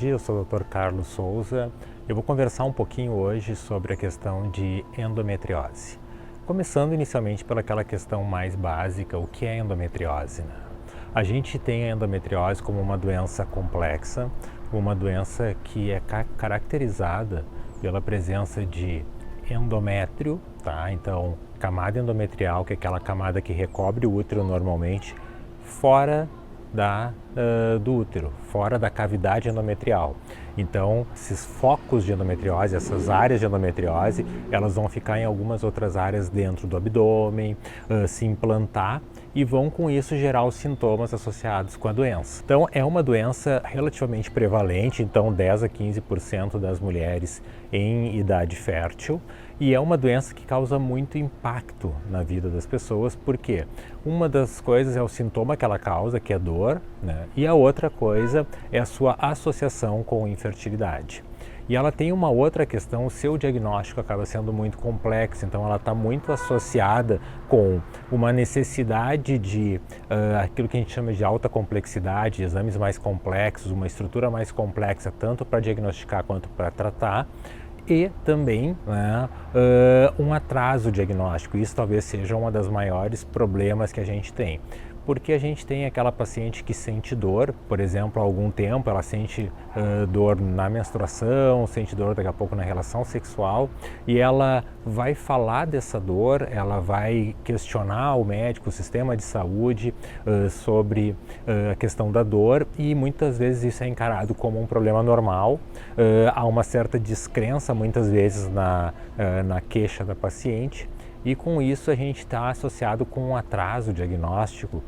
tarde, eu sou o Dr. Carlos Souza. Eu vou conversar um pouquinho hoje sobre a questão de endometriose. Começando inicialmente pelaquela questão mais básica, o que é endometriose, né? A gente tem a endometriose como uma doença complexa, uma doença que é caracterizada pela presença de endométrio, tá? Então, camada endometrial, que é aquela camada que recobre o útero normalmente, fora do útero, fora da cavidade endometrial. Então, esses focos de endometriose, essas áreas de endometriose, elas vão ficar em algumas outras áreas dentro do abdômen, se implantar e vão com isso gerar os sintomas associados com a doença. Então, é uma doença relativamente prevalente, então 10 a 15% das mulheres em idade fértil, e é uma doença que causa muito impacto na vida das pessoas, porque uma das coisas é o sintoma que ela causa, que é dor, né? E a outra coisa é a sua associação com infertilidade. E ela tem uma outra questão, o seu diagnóstico acaba sendo muito complexo, então ela está muito associada com uma necessidade de aquilo que a gente chama de alta complexidade, exames mais complexos, uma estrutura mais complexa, tanto para diagnosticar quanto para tratar, e também, né, um atraso diagnóstico. Isso talvez seja um dos maiores problemas que a gente tem. Porque a gente tem aquela paciente que sente dor, por exemplo, há algum tempo ela sente dor na menstruação, sente dor daqui a pouco na relação sexual, e ela vai falar dessa dor, ela vai questionar o médico, o sistema de saúde sobre a questão da dor, e muitas vezes isso é encarado como um problema normal. Há uma certa descrença muitas vezes na queixa da paciente. E com isso a gente está associado com um atraso diagnóstico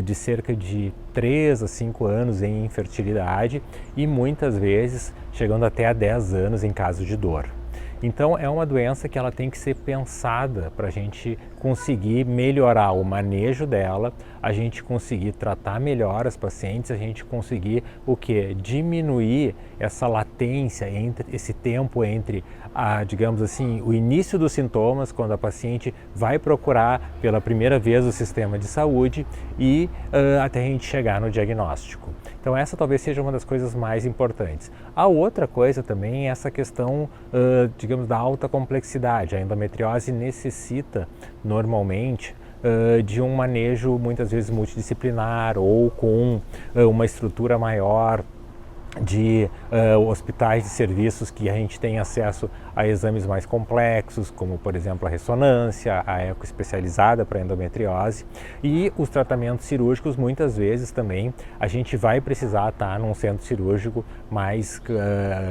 de cerca de 3 a 5 anos em infertilidade e muitas vezes chegando até a 10 anos em caso de dor. Então é uma doença que ela tem que ser pensada para a gente conseguir melhorar o manejo dela, a gente conseguir tratar melhor as pacientes, a gente conseguir o que? Diminuir essa latência, esse tempo entre, digamos assim, o início dos sintomas, quando a paciente vai procurar pela primeira vez o sistema de saúde e até a gente chegar no diagnóstico. Então essa talvez seja uma das coisas mais importantes. A outra coisa também é essa questão, digamos, da alta complexidade. A endometriose necessita normalmente de um manejo muitas vezes multidisciplinar ou com uma estrutura maior de hospitais de serviços que a gente tem acesso a exames mais complexos, como por exemplo a ressonância, a eco especializada para endometriose, e os tratamentos cirúrgicos muitas vezes também a gente vai precisar estar num centro cirúrgico mais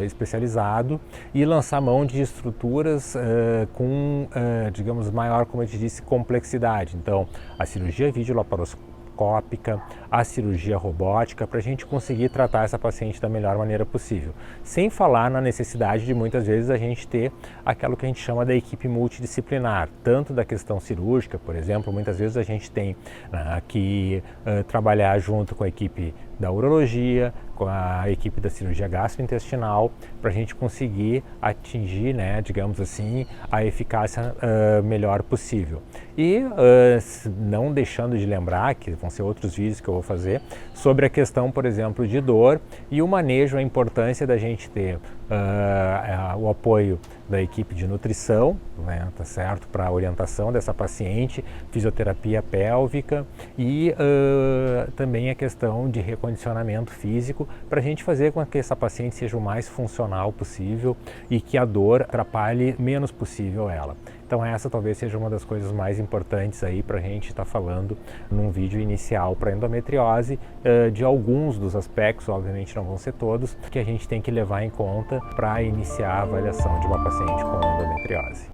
especializado e lançar mão de estruturas com, digamos, maior, como eu te disse, complexidade. Então, a cirurgia videolaparoscópica, a cirurgia robótica, para a gente conseguir tratar essa paciente da melhor maneira possível. Sem falar na necessidade de muitas vezes a gente ter aquilo que a gente chama da equipe multidisciplinar, tanto da questão cirúrgica, por exemplo, muitas vezes a gente tem que trabalhar junto com a equipe da urologia, com a equipe da cirurgia gastrointestinal, para a gente conseguir atingir, né, digamos assim, a eficácia melhor possível. E não deixando de lembrar, que vão ser outros vídeos que eu vou fazer, sobre a questão, por exemplo, de dor e o manejo, a importância da gente ter o apoio da equipe de nutrição, né, tá certo, para a orientação dessa paciente, fisioterapia pélvica e também a questão de recondicionamento físico, para a gente fazer com que essa paciente seja o mais funcional possível e que a dor atrapalhe menos possível ela. Então essa talvez seja uma das coisas mais importantes aí para a gente estar falando num vídeo inicial para endometriose, de alguns dos aspectos, obviamente não vão ser todos, que a gente tem que levar em conta para iniciar a avaliação de uma paciente com endometriose.